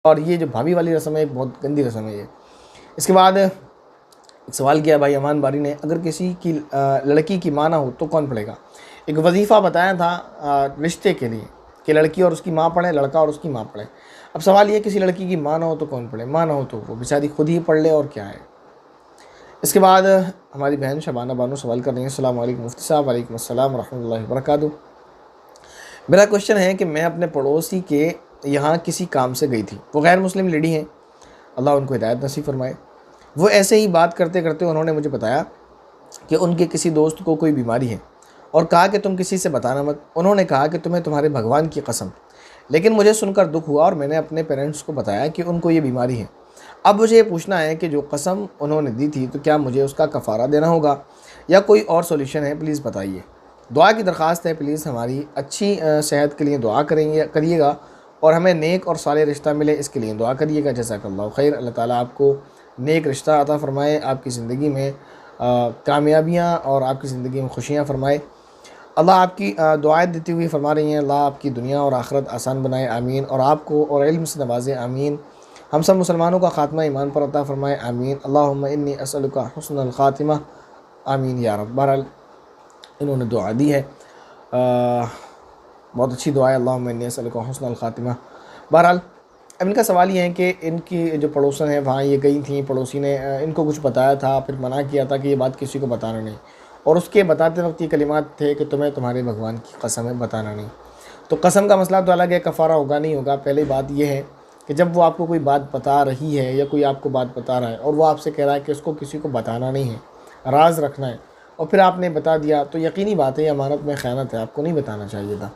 और ये जो भाभी वाली रस्म है एक बहुत गंदी रस्म है ये। इसके बाद एक सवाल किया भाई अमान बारी ने, अगर किसी की लड़की की माँ ना हो तो कौन पढ़ेगा। एक वजीफ़ा बताया था रिश्ते के लिए कि लड़की और उसकी माँ पढ़े, लड़का और उसकी माँ पढ़े। अब सवाल ये किसी लड़की की माँ ना हो तो कौन पढ़े। माँ ना हो तो वो बेचारी खुद ही पढ़ ले, और क्या है। इसके बाद हमारी बहन शबाना बानो सवाल कर रही हैं, अस्सलाम वालेकुम मुफ्ती साहब। वालेकुम अस्सलाम रहमतुल्लाहि व बरकातहू। मेरा क्वेश्चन है कि मैं अपने पड़ोसी के यहाँ किसी काम से गई थी। वो गैर मुस्लिम लेडी हैं, अल्लाह उनको हिदायत नसीब फरमाए। वो ऐसे ही बात करते करते उन्होंने मुझे बताया कि उनके किसी दोस्त को कोई बीमारी है, और कहा कि तुम किसी से बताना मत। उन्होंने कहा कि तुम्हें तुम्हारे भगवान की कसम। लेकिन मुझे सुनकर दुख हुआ और मैंने अपने पेरेंट्स को बताया कि उनको ये बीमारी है। अब मुझे ये पूछना है कि जो कसम उन्होंने दी थी तो क्या मुझे उसका कफ़ारा देना होगा या कोई और सोल्यूशन है, प्लीज़ बताइए। दुआ की दरख्वास्त है, प्लीज़ हमारी अच्छी सेहत के लिए दुआ करिएगा और हमें नेक और साले रिश्ता मिले इसके लिए दुआ करिएगा। जज़ाकल्लाहु खैर। अल्लाह ताला आपको नेक रिश्ता अता फ़रमाए, आपकी ज़िंदगी में कामयाबियाँ और आपकी ज़िंदगी में खुशियाँ फ़रमाए। अल्लाह आपकी दुआएं देती हुई फरमा रही हैं, अल्लाह आपकी दुनिया और आखिरत आसान बनाए, आमीन। और आपको और इल्म से नवाज़े, आमीन। हम सब मुसलमानों का ख़ात्मा ईमान पर अता फ़रमाए, आमीन। अल्लाहुम्मा इन्नी असअलुका हुस्नुल ख़ातिमा, आमीन या रब। बहरहाल इन्होंने दुआ दी है, बहुत अच्छी दुआ है, अल्लाहुम्मा इन्नी असअलुका हुस्नुल ख़ातिमा। बहरहाल अब इनका सवाल ये है कि इनकी जो पड़ोसन है वहाँ ये गई थी, पड़ोसी ने इनको कुछ बताया था, फिर मना किया था कि ये बात किसी को बताना नहीं, और उसके बताते वक्त ये कलिमात थे कि तुम्हें तुम्हारे भगवान की कसम है बताना नहीं। तो कसम का मसला तो अलग है, कफ़ारा होगा नहीं होगा। पहली बात ये है कि जब वो आपको कोई बात बता रही है या कोई आपको बात बता रहा है और वो आपसे कह रहा है कि उसको किसी को बताना नहीं है, राज रखना है, और फिर आपने बता दिया, तो यकीनी बात है ये अमानत में ख़यानत है, आपको नहीं बताना चाहिए था।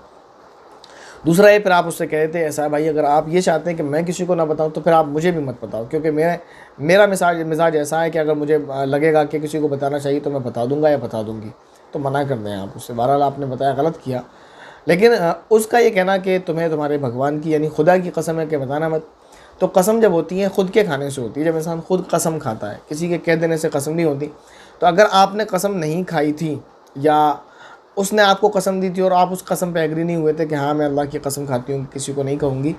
दूसरा ये, फिर आप उससे कह रहे थे ऐसा भाई अगर आप ये चाहते हैं कि मैं किसी को ना बताऊं तो फिर आप मुझे भी मत बताओ, क्योंकि मेरा मिजाज ऐसा है कि अगर मुझे लगेगा कि किसी को बताना चाहिए तो मैं बता दूंगा या बता दूंगी। तो मना कर दें आप उससे। बहरहाल आपने बताया गलत किया, लेकिन उसका ये कहना कि तुम्हें तुम्हारे भगवान की यानी खुदा की कसम है कि बताना मत, तो कसम जब होती है खुद के खाने से होती है। जब इंसान खुद कसम खाता है, किसी के कह देने से कसम नहीं होती। तो अगर आपने कसम नहीं खाई थी या उसने आपको कसम दी थी और आप उस कसम पे एग्री नहीं हुए थे कि हाँ मैं अल्लाह की कसम खाती हूँ किसी को नहीं कहूँगी,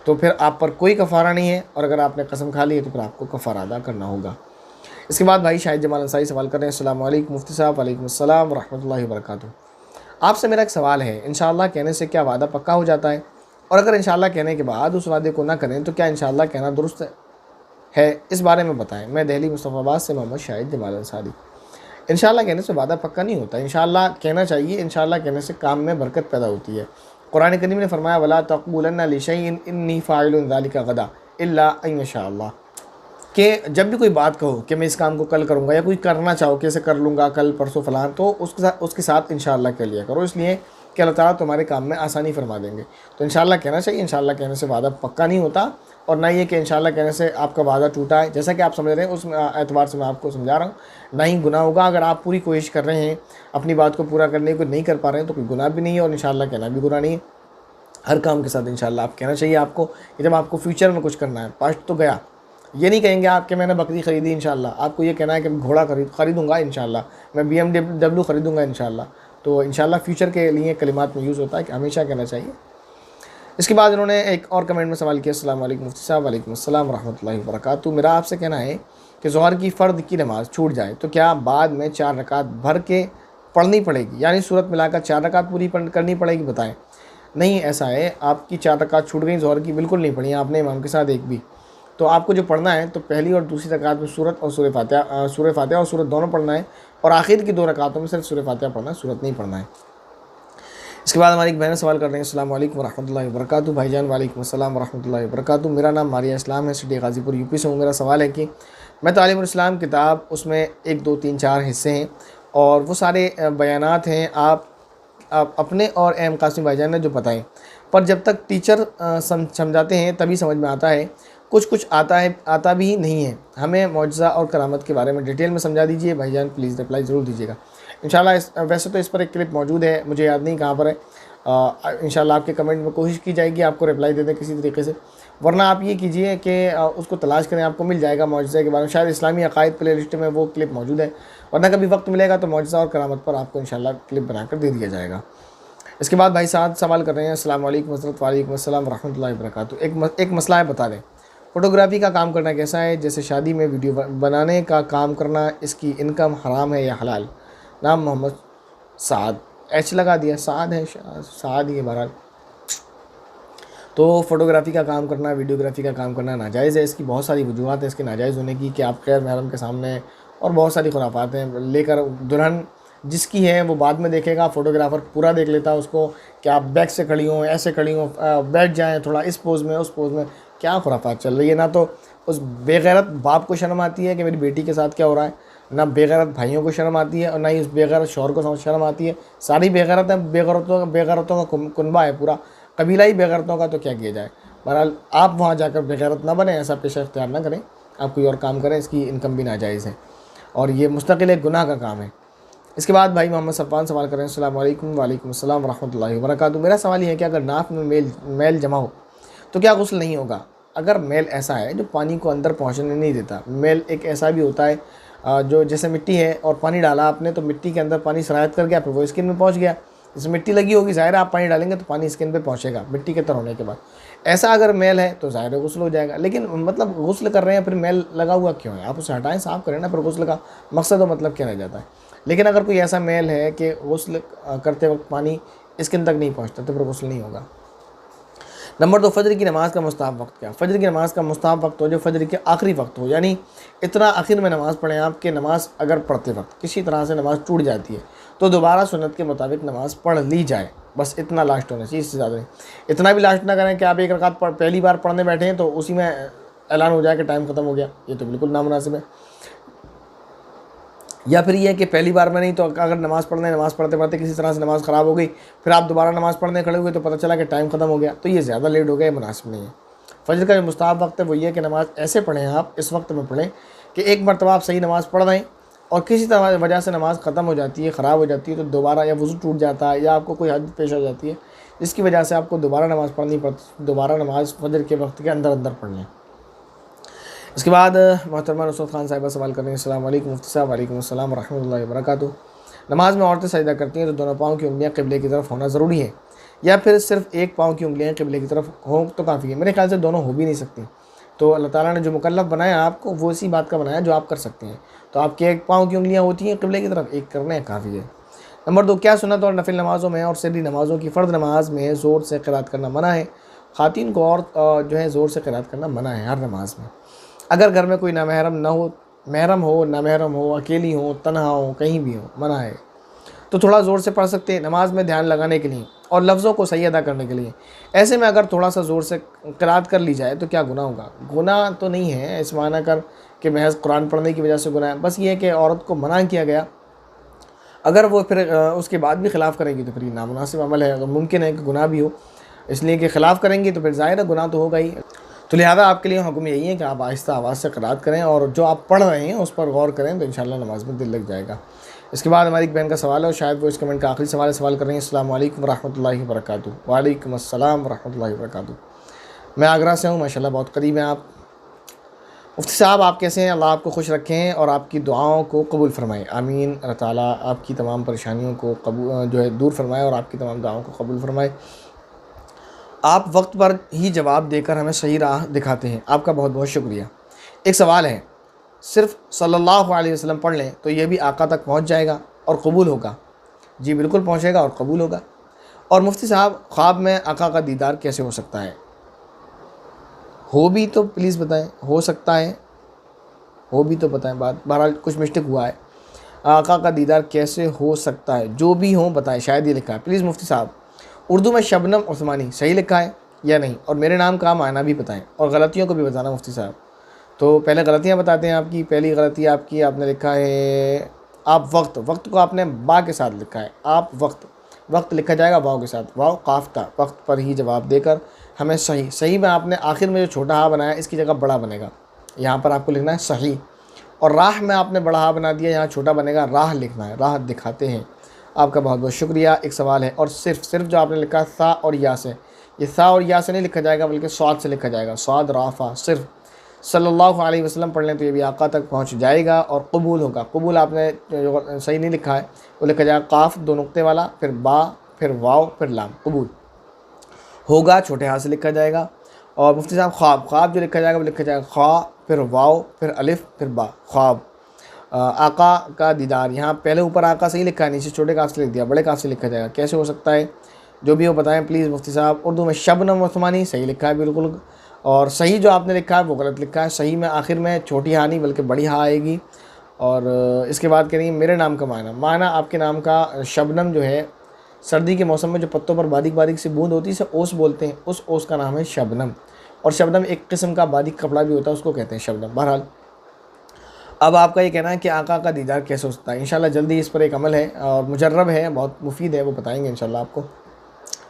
तो फिर आप पर कोई कफ़ारा नहीं है। और अगर आपने कसम खा ली है तो फिर आपको कफ़ारा अदा करना होगा। इसके बाद भाई शाहिद जमाल अंसारी सवाल कर रहे हैं, अस्सलाम वालेकुम मुफ्ती साहब। वालेकुम अस्सलाम व रहमतुल्लाहि व बरकातहू। आपसे मेरा एक सवाल है, इंशाअल्लाह कहने से क्या वादा पक्का हो जाता है, और अगर इंशाअल्लाह कहने के बाद उस वादे को ना करें तो क्या इंशाअल्लाह कहना दुरुस्त है, इस बारे में बताएं। मैं दिल्ली मुस्तफ़ाबाद से मोहम्मद शाहिद जमाल अंसारी। इंशाअल्लाह कहने से वादा पक्का नहीं होता, इंशाअल्लाह कहना चाहिए। इंशाअल्लाह कहने से काम में बरकत पैदा होती है। कुरान करीम ने फरमाया, वला तक़ूलन्ना लिशैइन इन्नी फ़ाइलुन ज़ालिका गदा इल्ला अन यशाअल्लाह, कि जब भी कोई बात कहो कि मैं इस काम को कल करूँगा, या कोई करना चाहो कि ऐसे कर लूँगा कल परसों फ़लाँ, तो उसके साथ इंशाअल्लाह कह लिया करो, इसलिए कि अल्लाह ताला तुम्हारे काम में आसानी फरमा देंगे। तो इंशाअल्लाह कहना चाहिए। इंशाअल्लाह कहने से वादा पक्का नहीं होता, और ना ये कि इंशाअल्लाह कहने से आपका वादा टूटा है, जैसा कि आप समझ रहे हैं उस एतबार से मैं आपको समझा रहा हूँ। ना ही गुनाह होगा, अगर आप पूरी कोशिश कर रहे हैं अपनी बात को पूरा करने को नहीं कर पा रहे हैं तो कोई गुनाह भी नहीं है, और इंशाअल्लाह कहना भी गुनाह नहीं है। हर काम के साथ इंशाअल्लाह आप कहना चाहिए आपको कि जब आपको फ्यूचर में कुछ करना है। पास्ट तो गया, ये नहीं कहेंगे आप कि मैंने बकरी ख़रीदी इंशाअल्लाह, आपको ये कहना है कि मैं घोड़ा ख़रीदूँगा इंशाअल्लाह, मैं BMW ख़रीदूँगा इंशाअल्लाह। तो इंशाअल्लाह फ्यूचर के लिए कलिमात में यूज़ होता है कि हमेशा कहना चाहिए। इसके बाद इन्होंने एक और कमेंट में सवाल किया, अस्सलाम वालेकुम मुफ्ती साहब। वालेकुम अस्सलाम रहमतुल्लाहि व बरकातहू। मेरा आपसे कहना है कि ज़ोहर की फ़र्द की नमाज़ छूट जाए तो क्या बाद में 4 रकात भर के पढ़नी पड़ेगी, यानी सूरत मिलाकर 4 रकात पूरी करनी पड़ेगी, बताएं। नहीं, ऐसा है, आपकी 4 रकात छूट गई, ज़ोहर की बिल्कुल नहीं पढ़ी आपने इमाम के साथ एक भी। तो आपको जो पढ़ना है तो पहली और दूसरी रकात में सूरत और सूरह फातिहा और सूरत दोनों पढ़ना है, और आखिर की 2 रकातों में सिर्फ सूरह फातिहा पढ़ना है, सूरत नहीं पढ़ना है। इसके बाद हमारी एक बहन सवाल कर रहे हैं, अस्सलाम वालेकुम रहमतुल्लाहि व बरकातहू। भाईजान वालेकुम अस्सलाम रहमतुल्लाहि व बरकातहू। मेरा नाम मारिया इस्लाम है, सिटी गाज़ीपुर यूपी से हूँ। मेरा सवाल है कि मैं तालीमुल इस्लाम किताब, उसमें 1 2 3 4 हिस्से हैं और वो सारे बयानात हैं आप अपने और एम कासिम भाईजान ने जो बताएं, पर जब तक टीचर समझाते हैं तभी समझ में आता है, कुछ आता भी नहीं है। हमें मौजज़ा और करामत के बारे में डिटेल में समझा दीजिए भाईजान, प्लीज़ रिप्लाई ज़रूर दीजिएगा इंशाअल्लाह। वैसे तो इस पर एक क्लिप मौजूद है, मुझे याद नहीं कहाँ पर है। इंशाअल्लाह आपके कमेंट में कोशिश की जाएगी आपको रिप्लाई दे दें किसी तरीके से, वरना आप ये कीजिए कि उसको तलाश करें, आपको मिल जाएगा मौजज़ा के बारे में। शायद इस्लामी अकायद प्ले लिस्ट में वो क्लिप मौजूद है, वरना कभी वक्त मिलेगा तो मौजज़ा और करामत पर आपको इंशाअल्लाह क्लिप बनाकर दे दिया जाएगा। इसके बाद भाई साहब सवाल कर रहे हैं, अस्सलाम वालेकुम हज़रत। वालेकुम अस्सलाम रहमतुल्लाहि व बरकातुहू। एक मसला है, बता दें फ़ोटोग्राफ़ी का काम करना कैसा है? जैसे शादी में वीडियो बनाने का काम करना, इसकी इनकम हराम है या हलाल? नाम मोहम्मद साद, एच लगा दिया, साद है, साद ही है बहरहाल। तो फ़ोटोग्राफ़ी का काम करना, वीडियोग्राफ़ी का काम करना नाजायज़ है। इसकी बहुत सारी वजूहत है इसके नाजायज़ होने की, कि आप गैर महरम के सामने, और बहुत सारी खुराफात हैं। लेकर दुल्हन जिसकी है वो बाद में देखेगा, फ़ोटोग्राफ़र पूरा देख लेता है उसको, कि आप बैक से खड़ी हों, ऐसे खड़ी हों, बैठ जाएँ थोड़ा इस पोज़ में, उस पोज़ में। क्या खुराफात चल रही है। ना तो उस बेगैरत बाप को शर्म आती है कि मेरी बेटी के साथ क्या हो रहा है, ना बेगैरत भाइयों को शर्म आती है, और ना ही उस बेगैरत शौहर को शर्म आती है। सारी बेगैरत है, बेगैरतों का कुनबा है पूरा, कबीला ही बेगैरतों का, तो क्या किया जाए। बहरहाल आप वहाँ जाकर बेगैरत ना बने, ऐसा पेशा इख्तियार ना करें, आप कोई और काम करें। इसकी इनकम भी नाजायज़ है और ये मुस्तकिल एक गुनाह का काम है। इसके बाद भाई मोहम्मद सफ़ान सवाल करें, अस्सलाम वालेकुम। वालेकुम अस्सलाम व रहमतुल्लाहि व बरकातुहू। मेरा सवाल ये है कि अगर नाक में मैल जमा हो तो क्या गुस्ल नहीं होगा? अगर मैल ऐसा है जो पानी को अंदर पहुंचने नहीं देता, मैल एक ऐसा भी होता है जो जैसे मिट्टी है और पानी डाला आपने, तो मिट्टी के अंदर पानी सरायत कर गया, फिर वो स्किन में पहुंच गया। इसमें मिट्टी लगी होगी, ज़ाहिर है आप पानी डालेंगे तो पानी स्किन पे पहुंचेगा मिट्टी के तर होने के बाद। ऐसा अगर मैल है तो ज़ाहिर है गुस्ल हो जाएगा। लेकिन मतलब गुस्ल कर रहे हैं फिर मैल लगा हुआ क्यों है? आप उसे हटाएं, साफ़ करें ना, फिर गुस्ल का मकसद और मतलब क्या रह जाता है। लेकिन अगर कोई ऐसा मैल है कि गुस्ल करते वक्त पानी स्किन तक नहीं पहुँचता, तो फिर गुस्ल नहीं होगा। नंबर 2, फ़जर की नमाज़ का मुस्ताहब वक्त क्या? फ़जर की नमाज़ का मुस्ताहब वक्त हो जो फ़जर के आखिरी वक्त हो, यानी इतना आखिर में नमाज़ पढ़ें आपके। नमाज़ अगर पढ़ते वक्त किसी तरह से नमाज़ टूट जाती है तो दोबारा सुन्नत के मुताबिक नमाज़ पढ़ ली जाए, बस इतना लास्ट होना चाहिए, इससे ज़्यादा नहीं। इतना भी लास्ट ना करें कि आप एक रकात पहली बार पढ़ने बैठे हैं तो उसी में ऐलान हो जाए कि टाइम ख़त्म हो गया, ये तो बिल्कुल नामुनासिब है। या फिर ये है कि पहली बार में नहीं, तो अगर नमाज़ पढ़ते पढ़ते किसी तरह से नमाज़ ख़राब हो गई, फिर आप दोबारा नमाज़ पढ़ने खड़े हुए तो पता चला कि टाइम ख़त्म हो गया, तो ये ज़्यादा लेट हो गया, मुनासिब नहीं है। फ़जर का जो मुस्ताहब वक्त है वो ये है कि नमाज़ ऐसे पढ़ें, आप इस वक्त में पढ़ें कि एक मरतबा आप सही नमाज़ पढ़ रहे हैं और किसी तरह वजह से नमाज़ ख़त्म हो जाती है, ख़राब हो जाती है, तो दोबारा या वज़ू टूट जाता है या आपको कोई हद पेश आ जाती है जिसकी वजह से आपको दोबारा नमाज़ पढ़नी पड़ती, दोबारा नमाज़ फ़जर के वक्त के अंदर अंदर पढ़ लें। इसके बाद मोहतरमा नुसरत खान साहिबा सवाल कर रहे हैं, अस्सलाम वालेकुम मुफ्ती साहब। वालेकुम अस्सलाम व रहमतुल्लाहि व बरकातुहू। नमाज़ में औरतें सजदा करती हैं तो दोनों पाँव की उंगलियां क़िबले की तरफ होना ज़रूरी है, या फिर सिर्फ एक पाँव की उंगलियां क़िबले की तरफ हो तो काफ़ी है? मेरे ख्याल से दोनों हो भी नहीं सकती। तो अल्लाह ताला ने जो मुकल्लफ़ बनाया आपको वो इसी बात का बनाया जो आप कर सकते हैं। तो आपके एक पाँव की उंगलियाँ होती हैं क़िबले की तरफ, एक करने काफ़ी है। नंबर 2, क्या सुन्नत और नफिल नमाज़ों में और सहरी नमाज़ों की फ़र्द नमाज में ज़ोर से क़िरात करना मना है? ख़ातीन को और जो है ज़ोर से क़िरात करना मना है हर नमाज में। अगर घर में कोई नामहरम ना हो, महरम हो, नामहरम हो, अकेली हो, तन्हा हो, कहीं भी हो, मना है। तो थोड़ा ज़ोर से पढ़ सकते हैं नमाज में ध्यान लगाने के लिए और लफ्ज़ों को सही अदा करने के लिए। ऐसे में अगर थोड़ा सा ज़ोर से क़िरात कर ली जाए तो क्या गुनाह होगा? गुनाह तो नहीं है इस माना कर कि महज़ कुरान पढ़ने की वजह से गुनाह है। बस ये है कि औरत को मना किया गया, अगर वो फिर उसके बाद भी ख़िलाफ़ करेगी तो फिर ये नामुनासिब अमल है। अगर मुमकिन है कि गुनाह भी हो, इसलिए कि ख़िलाफ़ करेंगी तो फिर ज़ाहिर है गुनाह तो होगा ही। तो लिहाजा आपके लिए हुक्म यही है कि आप आहिस्ता आवाज़ से क़िरात करें और जो आप पढ़ रहे हैं उस पर गौर करें, तो इंशाअल्लाह नमाज़ में दिल लग जाएगा। इसके बाद हमारी एक बहन का सवाल है और शायद वो इस कमेंट का आखिरी सवाल कर रही हैं, अस्सलाम वालेकुम व रहमतुल्लाहि व बरकातुहू। वालेकुम अस्सलाम व रहमतुल्लाहि व बरकातुहू। मैं आगरा से हूँ, माशाल्लाह बहुत करीब हैं आप। मुफ्ती साहब आप कैसे हैं? अल्लाह आपको खुश रखें और आपकी दुआओं को कबूल फ़रमाए, आमीन। अल्लाह ताला आपकी तमाम परेशानियों को जो है दूर फरमाए और आपकी तमाम दुआओं को कबूल फ़रमाए। आप वक्त पर ही जवाब देकर हमें सही राह दिखाते हैं, आपका बहुत बहुत शुक्रिया। एक सवाल है, सिर्फ़ सल्लल्लाहु अलैहि वसल्लम पढ़ लें तो ये भी आका तक पहुँच जाएगा और कबूल होगा? जी बिल्कुल पहुँचेगा और कबूल होगा। और मुफ्ती साहब ख्वाब में आका का दीदार कैसे हो सकता है? हो भी तो प्लीज़ बताएं, हो सकता है, हो भी तो बताएं। बात बहरहाल कुछ मिस्टेक हुआ है, आका का दीदार कैसे हो सकता है? जो भी हो बताएं, शायद ये लिखा है। प्लीज़ मुफ्ती साहब उर्दू में शबनम उस्मानी सही लिखा है या नहीं, और मेरे नाम का मायना भी बताएं और गलतियों को भी बताना मुफ्ती साहब। तो पहले गलतियाँ बताते हैं आपकी। पहली गलती आपकी, आपने लिखा है आप वक्त को आपने बा के साथ लिखा है। आप वक्त लिखा जाएगा वाव के साथ, वाव काफ था। वक्त पर ही जवाब देकर हमें सही में आपने आखिर में जो छोटा हा बनाया इसकी जगह बड़ा बनेगा, यहाँ पर आपको लिखना है सही। और राह में आपने बड़ा हा बना दिया, यहाँ छोटा बनेगा, राह लिखना है, राह दिखाते हैं। आपका बहुत बहुत शुक्रिया। एक सवाल है और सिर्फ जो आपने लिखा सा और या से, ये सा और या से नहीं लिखा जाएगा बल्कि स्वाद से लिखा जाएगा, स्वाद राफा। सिर्फ सल्लल्लाहु अलैहि वसल्लम पढ़ लें तो ये भी आका तक पहुंच जाएगा और कबूल होगा। कबूल आपने जो सही नहीं लिखा है वो लिखा जाएगा काफ दो नुक्ते वाला, फिर बा फिर वाव फिर लाम, कबूल। होगा छोटे हाथ से लिखा जाएगा। और मुफ्ती साहब ख्वाब, ख्वाब जो लिखा जाएगा वो लिखा जाएगा ख्वा फिर वाव फिर अलिफ फिर बा, ख्वाब। आका का दीदार, यहाँ पहले ऊपर आका सही लिखा है, नीचे छोटे काफ से लिख दिया, बड़े काफ से लिखा जाएगा, कैसे हो सकता है? जो भी हो बताएं प्लीज़ मुफ्ती साहब। उर्दू में शबनम उस्मानी सही लिखा है बिल्कुल, और सही जो आपने लिखा है वो गलत लिखा है। सही में आखिर में छोटी हा नहीं बल्कि बड़ी हा आएगी। और इसके बाद करेंगे मेरे नाम का माना आपके नाम का शबनम जो है, सर्दी के मौसम में जो पत्तों पर बारीक बारीक सी बूंद होती है इसे ओस बोलते हैं, उस ओस का नाम है शबनम। और शबनम एक किस्म का बारीक कपड़ा भी होता है, उसको कहते हैं शबनम। बहरहाल अब आपका ये कहना है कि आका का दीदार कैसे हो सकता है, इंशाल्लाह जल्दी इस पर एक अमल है और मुजर्रब है, बहुत मुफीद है, वो बताएंगे इंशाल्लाह आपको।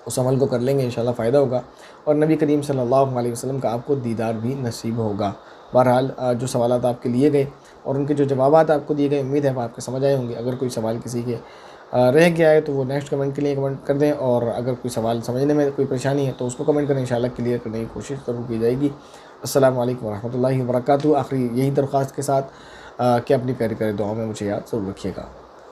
उस अमल को कर लेंगे इंशाल्लाह फ़ायदा होगा और नबी करीम सल्लल्लाहु अलैहि वसल्लम का आपको दीदार भी नसीब होगा। बहरहाल जो सवालात आपके लिए गए और उनके जो जवाबात आपको दिए गए, उम्मीद है वो आपके समझ आए होंगे। अगर कोई सवाल किसी के रह गया है तो वो नेक्स्ट कमेंट के लिए कमेंट कर दें, और अगर कोई सवाल समझने में कोई परेशानी है तो उसको कमेंट करें, इंशाल्लाह क्लियर करने की कोशिश ज़रूर की जाएगी। अस्सलामु अलैकुम वरहमतुल्लाहि वबरकातुहू। आखिरी यही दरख्वास्त के साथ कि अपनी प्यारी प्यारी दुआओं में मुझे याद ज़रूर रखिएगा।